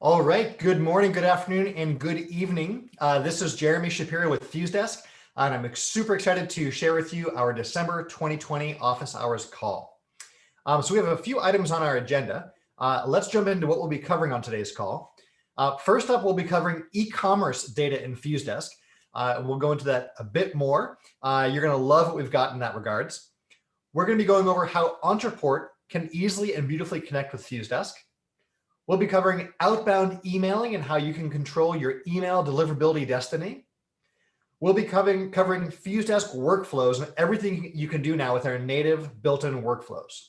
All right, good morning, good afternoon, and good evening. This is Jeremy Shapiro with FuseDesk, and I'm super excited to share with you our December 2020 office hours call. So we have a few items on our agenda. Let's jump into what we'll be covering on today's call. First up, we'll be covering e-commerce data in FuseDesk. We'll go into that a bit more. You're going to love what we've got in that regards. We're going to be going over how Ontraport can easily and beautifully connect with FuseDesk. We'll be covering outbound emailing and how you can control your email deliverability destiny. We'll be covering FuseDesk workflows and everything you can do now with our native built-in workflows.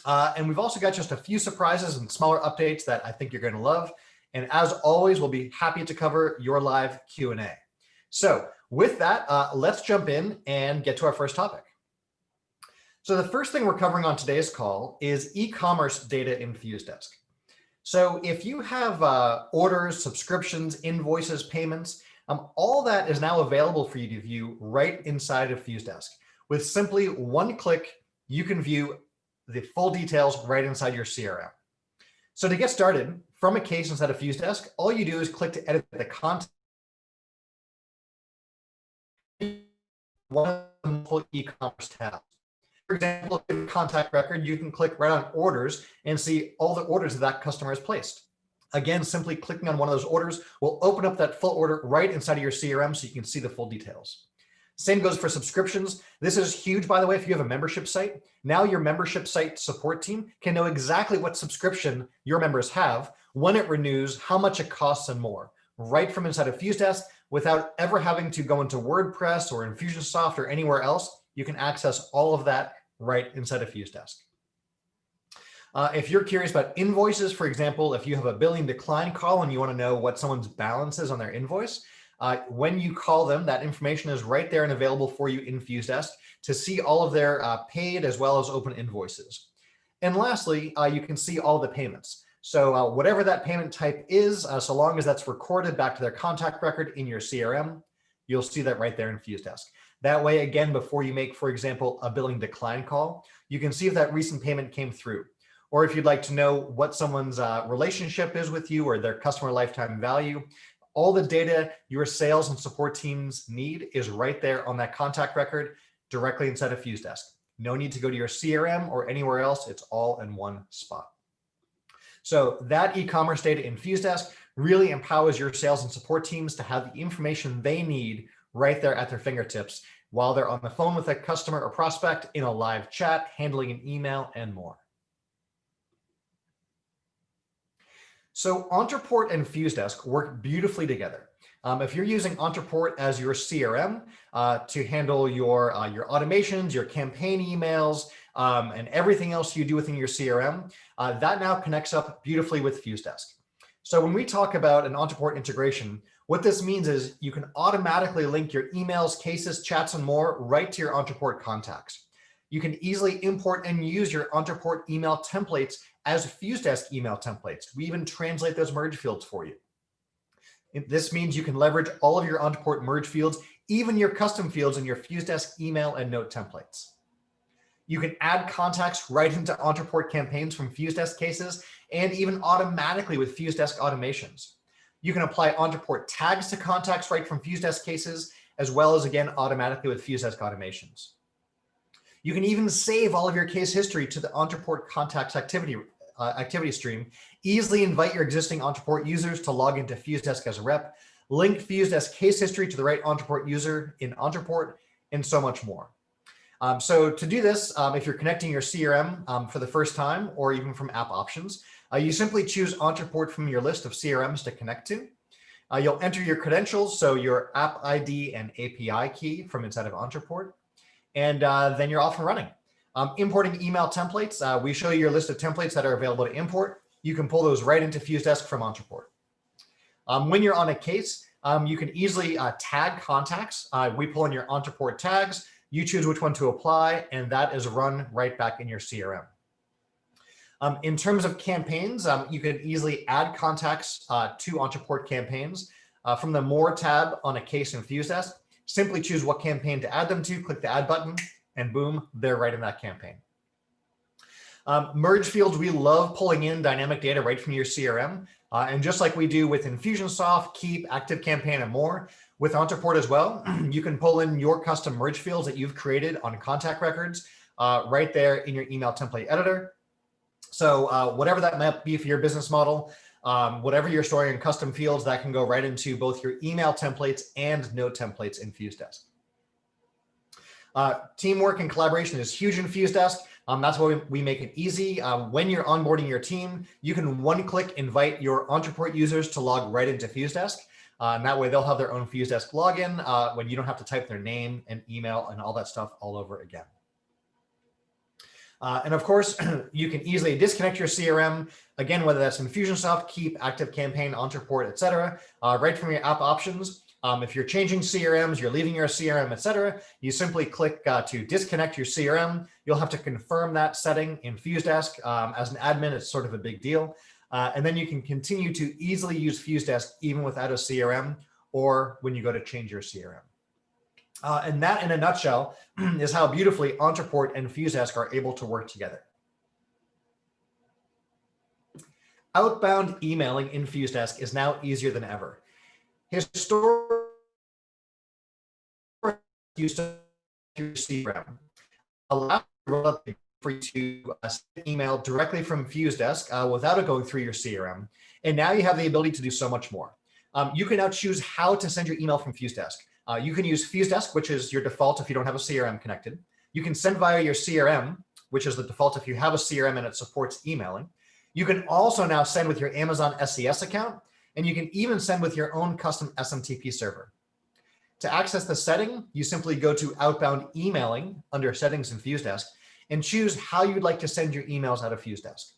And we've also got just a few surprises and smaller updates that I think you're going to love. And as always, we'll be happy to cover your live Q&A. So with that, let's jump in and get to our first topic. So the first thing we're covering on today's call is e-commerce data in FuseDesk. So if you have orders, subscriptions, invoices, payments, all that is now available for you to view right inside of FuseDesk. With simply one click, you can view the full details right inside your CRM. So to get started, from a case inside of FuseDesk, all you do is click to edit the content. One of the multiple e-commerce tabs. For example, in contact record, you can click right on orders and see all the orders that customer has placed. Again, simply clicking on one of those orders will open up that full order right inside of your CRM so you can see the full details. Same goes for subscriptions. This is huge, by the way, if you have a membership site. Now your membership site support team can know exactly what subscription your members have, when it renews, how much it costs, and more, right from inside of FuseDesk without ever having to go into WordPress or Infusionsoft or anywhere else. You can access all of that right inside of FuseDesk. If you're curious about invoices, for example, if you have a billing decline call and you want to know what someone's balance is on their invoice, when you call them, that information is right there and available for you in FuseDesk to see all of their paid as well as open invoices. And lastly, you can see all the payments. So whatever that payment type is, so long as that's recorded back to their contact record in your CRM, you'll see that right there in FuseDesk. That way, again, before you make, for example, a billing decline call, you can see if that recent payment came through. Or if you'd like to know what someone's relationship is with you or their customer lifetime value, all the data your sales and support teams need is right there on that contact record directly inside of FuseDesk. No need to go to your CRM or anywhere else. It's all in one spot. So that e-commerce data in FuseDesk really empowers your sales and support teams to have the information they need right there at their fingertips while they're on the phone with a customer or prospect, in a live chat, handling an email, and more. So Ontraport and FuseDesk work beautifully together. If you're using Ontraport as your CRM to handle your automations, your campaign emails, and everything else you do within your CRM, that now connects up beautifully with FuseDesk. So when we talk about an Ontraport integration, what this means is you can automatically link your emails, cases, chats, and more right to your Ontraport contacts. You can easily import and use your Ontraport email templates as FuseDesk email templates. We even translate those merge fields for you. This means you can leverage all of your Ontraport merge fields, even your custom fields in your FuseDesk email and note templates. You can add contacts right into Ontraport campaigns from FuseDesk cases and even automatically with FuseDesk automations. You can apply Ontraport tags to contacts right from FuseDesk cases, as well as, again, automatically with FuseDesk automations. You can even save all of your case history to the Ontraport contacts activity stream, easily invite your existing Ontraport users to log into FuseDesk as a rep, link FuseDesk case history to the right Ontraport user in Ontraport, and so much more. So to do this, if you're connecting your CRM for the first time or even from app options, you simply choose Ontraport from your list of CRMs to connect to. You'll enter your credentials, so your app ID and API key from inside of Ontraport, and then you're off and running. Importing email templates, we show you your list of templates that are available to import. You can pull those right into FuseDesk from Ontraport. When you're on a case, you can easily tag contacts. We pull in your Ontraport tags, you choose which one to apply, and that is run right back in your CRM. In terms of campaigns, you can easily add contacts to Ontraport campaigns. From the More tab on a case in FuseDesk, simply choose what campaign to add them to, click the Add button, and boom, they're right in that campaign. Merge fields, we love pulling in dynamic data right from your CRM. And just like we do with Infusionsoft, Keep, ActiveCampaign, and more, with Ontraport as well, you can pull in your custom merge fields that you've created on contact records right there in your email template editor. So whatever that might be for your business model, whatever you're storing in custom fields, that can go right into both your email templates and note templates in FuseDesk. Teamwork and collaboration is huge in FuseDesk. That's why we make it easy. When you're onboarding your team, you can one-click invite your Ontraport users to log right into FuseDesk. And that way they'll have their own FuseDesk login when you don't have to type their name and email and all that stuff all over again. And of course, you can easily disconnect your CRM, again, whether that's Infusionsoft, Keep, ActiveCampaign, Ontraport, etc., right from your app options. If you're changing CRMs, you're leaving your CRM, etc., you simply click to disconnect your CRM. You'll have to confirm that setting in FuseDesk. As an admin, it's sort of a big deal. And then you can continue to easily use FuseDesk even without a CRM or when you go to change your CRM. And that, in a nutshell, is how beautifully Ontraport and FuseDesk are able to work together. Outbound emailing in FuseDesk is now easier than ever. Historically, used to CRM allows for you to send email directly from FuseDesk without it going through your CRM. And now you have the ability to do so much more. You can now choose how to send your email from FuseDesk. You can use FuseDesk, which is your default if you don't have a CRM connected. You can send via your CRM, which is the default if you have a CRM and it supports emailing. You can also now send with your Amazon SES account, and you can even send with your own custom SMTP server. To access the setting, you simply go to Outbound Emailing under Settings in FuseDesk and choose how you'd like to send your emails out of FuseDesk.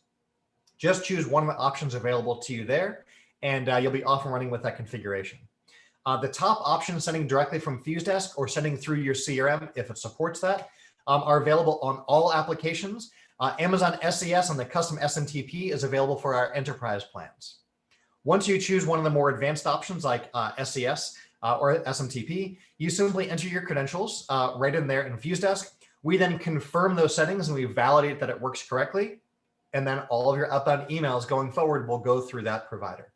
Just choose one of the options available to you there, and you'll be off and running with that configuration. The top options, sending directly from FuseDesk or sending through your CRM, if it supports that, are available on all applications. Amazon SES and the custom SMTP is available for our enterprise plans. Once you choose one of the more advanced options like SES or SMTP, you simply enter your credentials right in there in FuseDesk. We then confirm those settings and we validate that it works correctly. And then all of your outbound emails going forward will go through that provider.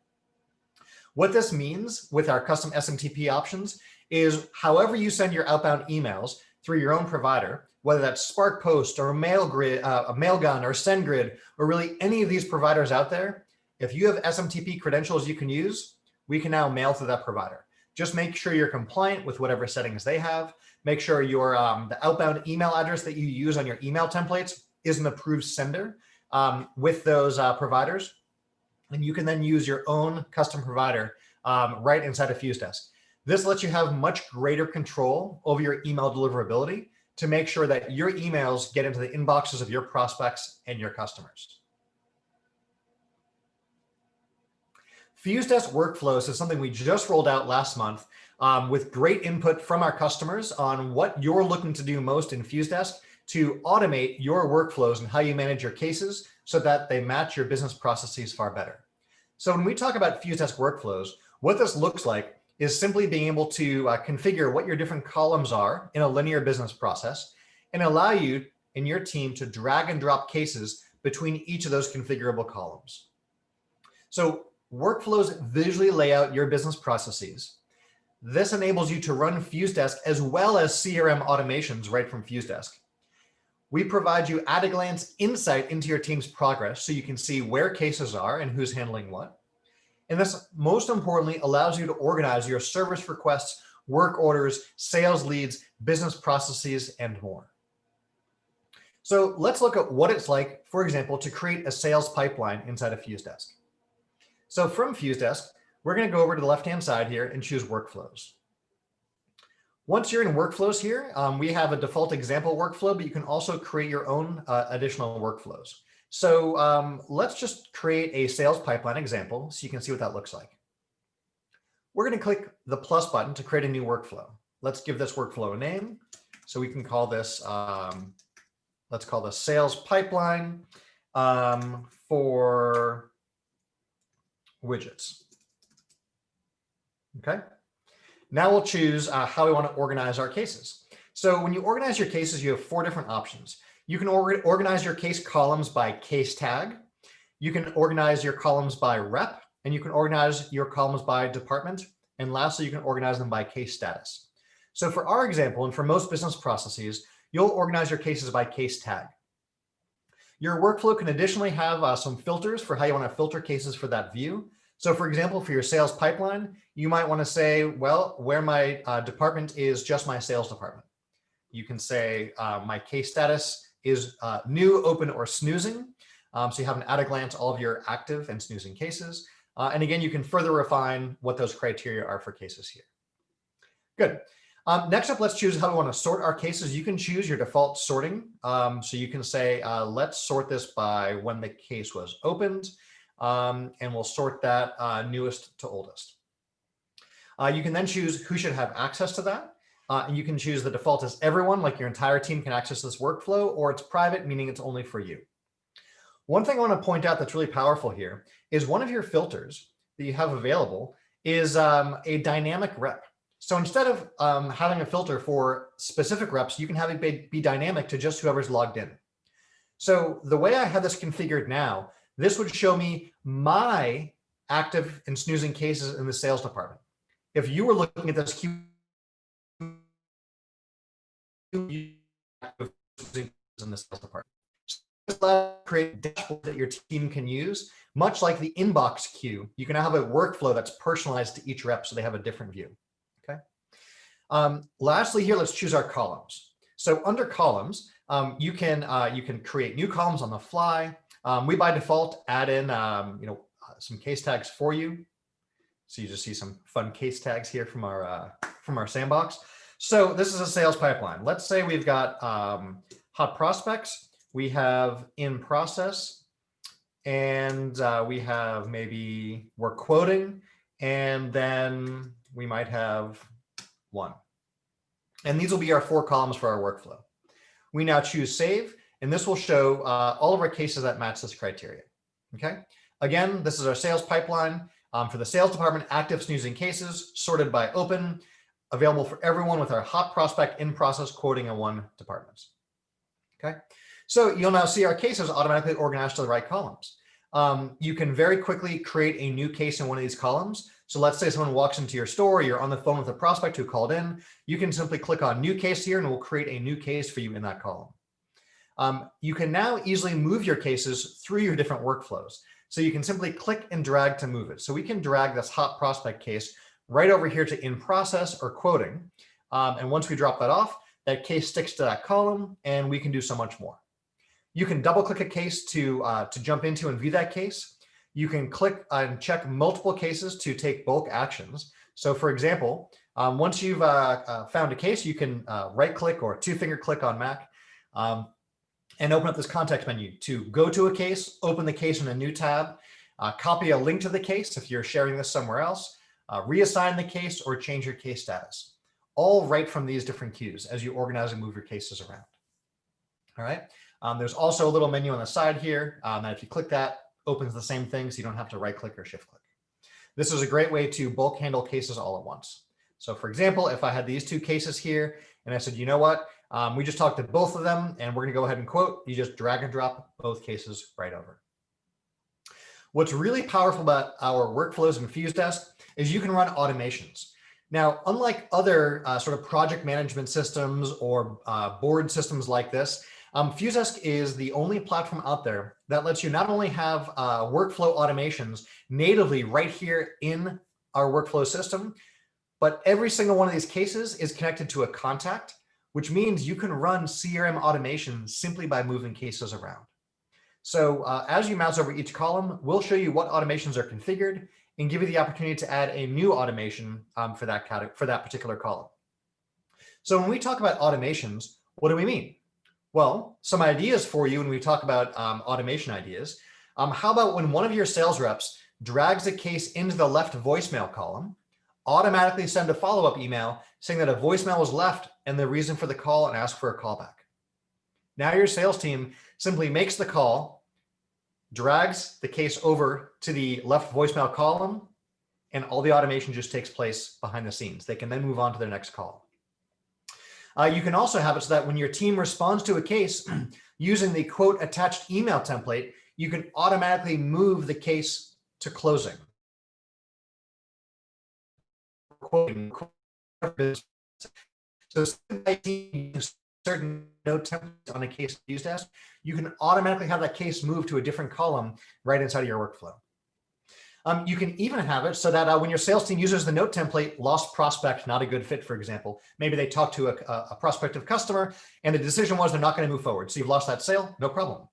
What this means with our custom SMTP options is however you send your outbound emails through your own provider, whether that's SparkPost or Mailgun or SendGrid, or really any of these providers out there, if you have SMTP credentials you can use, we can now mail through that provider. Just make sure you're compliant with whatever settings they have. Make sure your the outbound email address that you use on your email templates is an approved sender with those providers. And you can then use your own custom provider right inside of FuseDesk. This lets you have much greater control over your email deliverability to make sure that your emails get into the inboxes of your prospects and your customers. FuseDesk Workflows is something we just rolled out last month with great input from our customers on what you're looking to do most in FuseDesk to automate your workflows and how you manage your cases so that they match your business processes far better. So when we talk about FuseDesk Workflows, what this looks like is simply being able to configure what your different columns are in a linear business process and allow you and your team to drag and drop cases between each of those configurable columns. So Workflows visually lay out your business processes. This enables you to run FuseDesk as well as CRM automations right from FuseDesk. We provide you at a glance insight into your team's progress so you can see where cases are and who's handling what. And this, most importantly, allows you to organize your service requests, work orders, sales leads, business processes, and more. So let's look at what it's like, for example, to create a sales pipeline inside of FuseDesk. So from FuseDesk, we're going to go over to the left-hand side here and choose Workflows. Once you're in Workflows here, we have a default example workflow, but you can also create your own additional workflows. So let's just create a sales pipeline example so you can see what that looks like. We're going to click the plus button to create a new workflow. Let's give this workflow a name. So we can call this, let's call this sales pipeline for widgets. Okay. Now we'll choose how we want to organize our cases. So when you organize your cases, you have 4 different options. You can organize your case columns by case tag. You can organize your columns by rep, and you can organize your columns by department. And lastly, you can organize them by case status. So for our example, and for most business processes, you'll organize your cases by case tag. Your workflow can additionally have some filters for how you want to filter cases for that view. So for example, for your sales pipeline, you might want to say, well, where my department is just my sales department. You can say my case status is new, open, or snoozing. So you have an at a glance all of your active and snoozing cases. And again, you can further refine what those criteria are for cases here. Good. Next up, let's choose how we want to sort our cases. You can choose your default sorting. So you can say, let's sort this by when the case was opened, and we'll sort that newest to oldest. You can then choose who should have access to that. And you can choose the default as everyone, like your entire team can access this workflow, or it's private, meaning it's only for you. One thing I want to point out that's really powerful here is one of your filters that you have available is a dynamic rep. So instead of having a filter for specific reps, you can have it be dynamic to just whoever's logged in. So the way I have this configured now, this would show me my active and snoozing cases in the sales department. If you were looking at this queue, in the sales department. So create a dashboard that your team can use, much like the inbox queue. You can now have a workflow that's personalized to each rep so they have a different view. Okay. Lastly, here, let's choose our columns. So under columns, you can create new columns on the fly. We by default add in some case tags for you. So you just see some fun case tags here from our sandbox. So this is a sales pipeline. Let's say we've got hot prospects, we have in process, and we have maybe we're quoting, and then we might have one. And these will be our 4 columns for our workflow. We now choose save, and this will show all of our cases that match this criteria. Okay. Again, this is our sales pipeline for the sales department, active snoozing cases sorted by open, available for everyone with our hot prospect, in process, quoting, and 1 departments. Okay, so you'll now see our cases automatically organized to the right columns. You can very quickly create a new case in one of these columns. So let's say someone walks into your store, you're on the phone with a prospect who called in. You can simply click on new case here and it will create a new case for you in that column. You can now easily move your cases through your different workflows. So you can simply click and drag to move it. So we can drag this hot prospect case right over here to in process or quoting. And once we drop that off, that case sticks to that column and we can do so much more. You can double click a case to jump into and view that case. You can click and check multiple cases to take bulk actions. So for example, once you've found a case, you can right click or 2-finger click on Mac and open up this context menu to go to a case, open the case in a new tab, copy a link to the case if you're sharing this somewhere else, reassign the case or change your case status, all right from these different queues as you organize and move your cases around. All right. There's also a little menu on the side here that if you click that, opens the same thing so you don't have to right click or shift click. This is a great way to bulk handle cases all at once. So for example, if I had these 2 cases here and I said, you know what, we just talked to both of them and we're gonna go ahead and quote, you just drag and drop both cases right over. What's really powerful about our workflows in FuseDesk is you can run automations. Now, unlike other sort of project management systems or board systems like this, FuseDesk is the only platform out there that lets you not only have workflow automations natively right here in our workflow system, but every single one of these cases is connected to a contact, which means you can run CRM automation simply by moving cases around. So as you mouse over each column, we'll show you what automations are configured and give you the opportunity to add a new automation for that particular column. So when we talk about automations, what do we mean? Well, some ideas for you when we talk about automation ideas. How about when one of your sales reps drags a case into the left voicemail column, automatically send a follow-up email saying that a voicemail was left and the reason for the call and ask for a callback. Now your sales team simply makes the call, drags the case over to the left voicemail column, and all the automation just takes place behind the scenes. They can then move on to their next call. You can also have it so that when your team responds to a case using the quote attached email template, you can automatically move the case to closing. quoting. So certain note templates on a case FuseDesk, you can automatically have that case move to a different column right inside of your workflow. You can even have it so that when your sales team uses the note template, lost prospect, not a good fit, for example, maybe they talk to a prospective customer and the decision was they're not going to move forward. So you've lost that sale, no problem.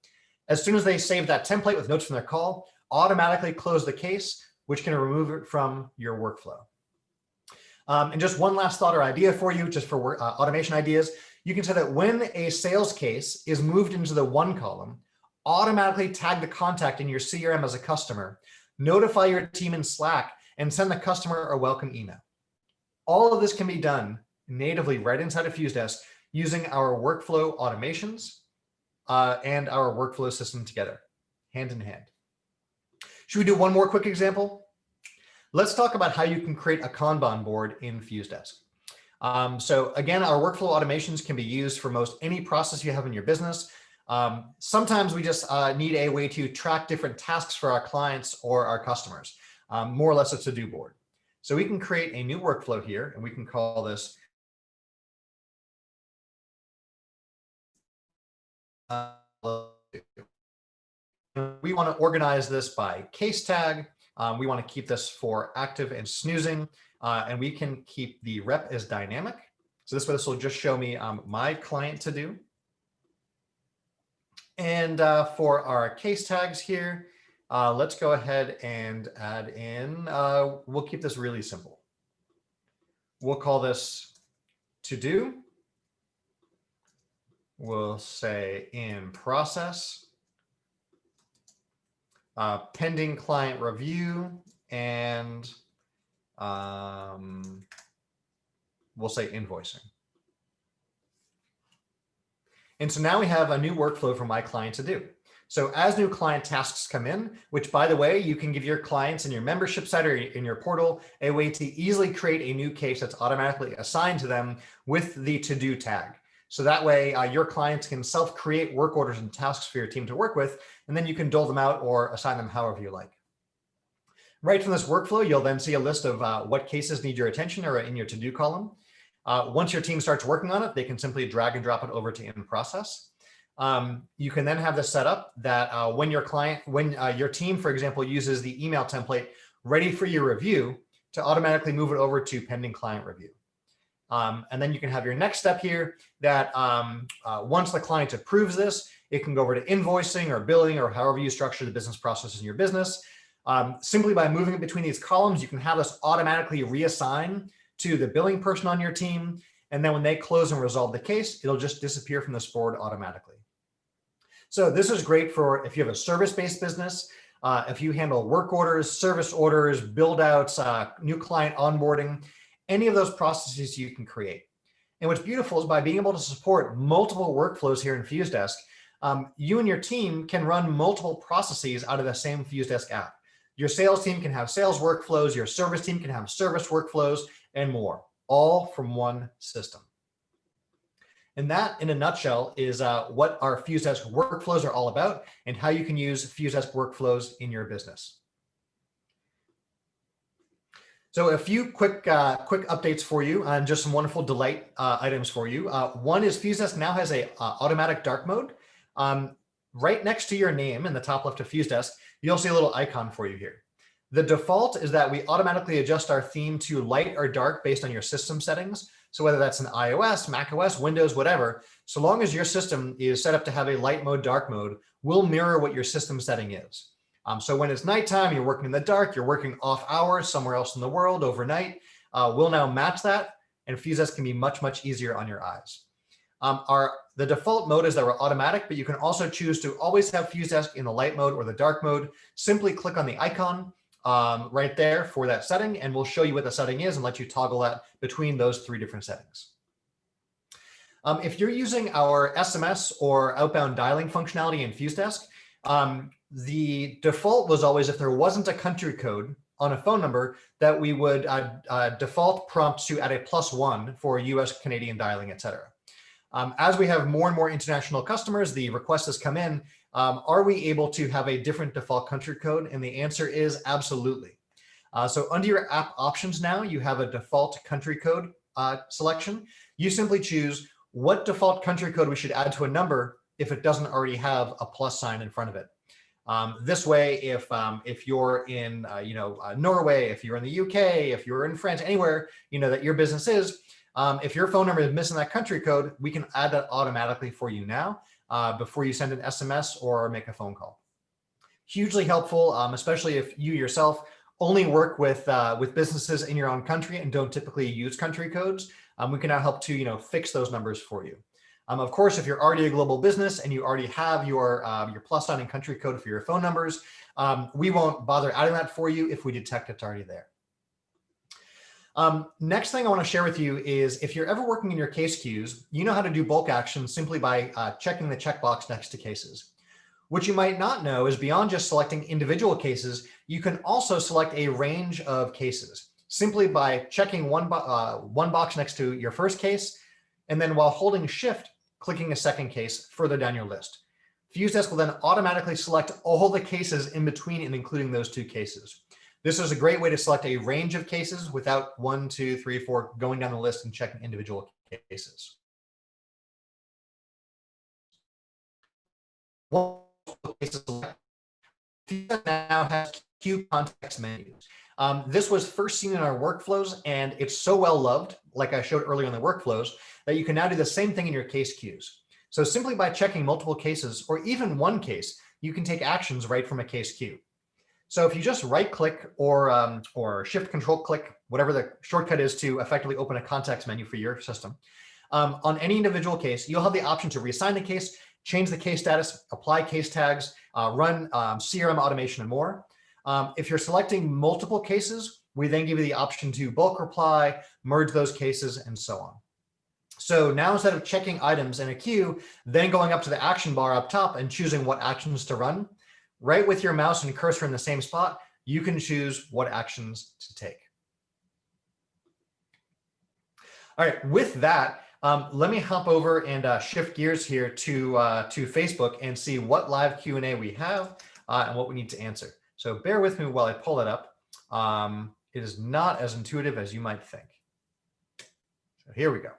As soon as they save that template with notes from their call, automatically close the case, which can remove it from your workflow. And just one last thought or idea for you, just for automation ideas, you can say that when a sales case is moved into the one column, automatically tag the contact in your CRM as a customer, notify your team in Slack, and send the customer a welcome email. All of this can be done natively right inside of FuseDesk using our workflow automations and our workflow system together, hand in hand. Should we do one more quick example? Let's talk about how you can create a Kanban board in FuseDesk. So again, our workflow automations can be used for most any process you have in your business. Sometimes we just need a way to track different tasks for our clients or our customers, more or less a to-do board. So we can create a new workflow here, and we can call this we want to organize this by case tag. We want to keep this for active and snoozing, and we can keep the rep as dynamic. So this will just show me my client to do. And for our case tags here, let's go ahead and add in, we'll keep this really simple. We'll call this to do. We'll say in process, pending client review, and we'll say invoicing. And so now we have a new workflow for my client to do. So as new client tasks come in, which by the way, you can give your clients in your membership site or in your portal a way to easily create a new case that's automatically assigned to them with the to-do tag. So that way your clients can self-create work orders and tasks for your team to work with, and then you can dole them out or assign them however you like. Right from this workflow, you'll then see a list of what cases need your attention or in your to-do column. Once your team starts working on it, they can simply drag and drop it over to in process. You can then have this set up that when your team, for example, uses the email template ready for your review, to automatically move it over to pending client review. And then you can have your next step here that once the client approves this, it can go over to invoicing or billing or however you structure the business processes in your business. Simply by moving it between these columns, you can have this automatically reassign to the billing person on your team. And then when they close and resolve the case, it'll just disappear from this board automatically. So this is great for if you have a service-based business, if you handle work orders, service orders, build outs, new client onboarding, any of those processes you can create. And what's beautiful is by being able to support multiple workflows here in FuseDesk, you and your team can run multiple processes out of the same FuseDesk app. Your sales team can have sales workflows, your service team can have service workflows, and more, all from one system. And that, in a nutshell, is what our FuseDesk workflows are all about and how you can use FuseDesk workflows in your business. So a few quick updates for you and just some wonderful delight items for you. One is FuseDesk now has a automatic dark mode. Right next to your name in the top left of FuseDesk, you'll see a little icon for you here. The default is that we automatically adjust our theme to light or dark based on your system settings. So whether that's an iOS, macOS, Windows, whatever, so long as your system is set up to have a light mode, dark mode, we'll mirror what your system setting is. So when it's nighttime, you're working in the dark, you're working off hours somewhere else in the world overnight, we'll now match that, and FuseDesk can be much, much easier on your eyes. The default mode is that we're automatic, but you can also choose to always have FuseDesk in the light mode or the dark mode. Simply click on the icon right there for that setting, and we'll show you what the setting is and let you toggle that between those three different settings. If you're using our SMS or outbound dialing functionality in FuseDesk, the default was always if there wasn't a country code on a phone number that we would default prompt to add a +1 for US, Canadian dialing, et cetera. As we have more and more international customers, the request has come in, are we able to have a different default country code? And the answer is absolutely. So under your app options now, you have a default country code selection. You simply choose what default country code we should add to a number if it doesn't already have a plus sign in front of it. This way, if you're in Norway, if you're in the UK, if you're in France, anywhere that your business is, if your phone number is missing that country code, we can add that automatically for you now before you send an SMS or make a phone call. Hugely helpful, especially if you yourself only work with businesses in your own country and don't typically use country codes. We can now help to fix those numbers for you. Of course, if you're already a global business and you already have your plus sign and country code for your phone numbers, we won't bother adding that for you if we detect it's already there. Next thing I want to share with you is if you're ever working in your case queues, you know how to do bulk actions simply by checking the checkbox next to cases. What you might not know is beyond just selecting individual cases, you can also select a range of cases simply by checking one box next to your first case, and then while holding Shift, clicking a second case further down your list. FuseDesk will then automatically select all the cases in between and including those two cases. This is a great way to select a range of cases without 1, 2, 3, 4 going down the list and checking individual cases. FuseDesk now has queue context menus. This was first seen in our workflows, and it's so well loved, like I showed earlier in the workflows, that you can now do the same thing in your case queues. So simply by checking multiple cases or even one case, you can take actions right from a case queue. So if you just right click or shift control click, whatever the shortcut is to effectively open a context menu for your system, on any individual case, you'll have the option to reassign the case, change the case status, apply case tags, run CRM automation and more. If you're selecting multiple cases, we then give you the option to bulk reply, merge those cases, and so on. So now instead of checking items in a queue, then going up to the action bar up top and choosing what actions to run, right with your mouse and cursor in the same spot, you can choose what actions to take. All right, with that, let me hop over and shift gears here to Facebook and see what live Q&A we have and what we need to answer. So bear with me while I pull it up. It is not as intuitive as you might think. So here we go.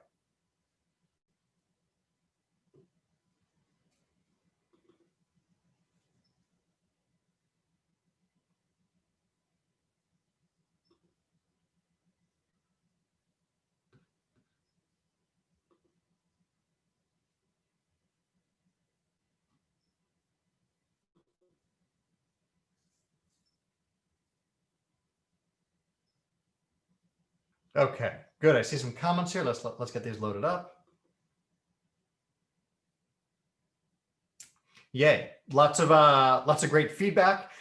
Okay, good. I see some comments here. Let's get these loaded up. Yay! Lots of great feedback.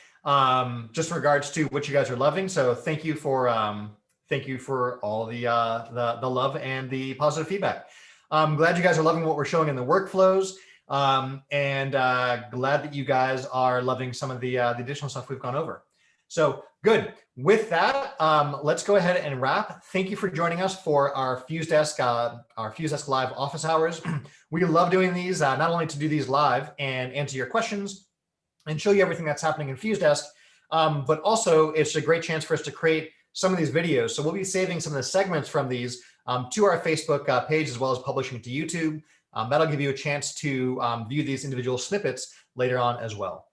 Just in regards to what you guys are loving. So thank you for all the love and the positive feedback. I'm glad you guys are loving what we're showing in the workflows, and glad that you guys are loving some of the additional stuff we've gone over. So good. With that, let's go ahead and wrap. Thank you for joining us for our FuseDesk Live office hours. We love doing these, not only to do these live and answer your questions and show you everything that's happening in FuseDesk, but also it's a great chance for us to create some of these videos. So we'll be saving some of the segments from these to our Facebook page, as well as publishing to YouTube. That'll give you a chance to view these individual snippets later on as well.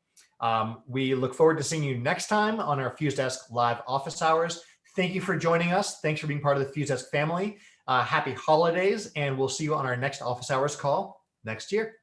We look forward to seeing you next time on our FuseDesk Live office hours. Thank you for joining us. Thanks for being part of the FuseDesk family. Happy holidays, and we'll see you on our next office hours call next year.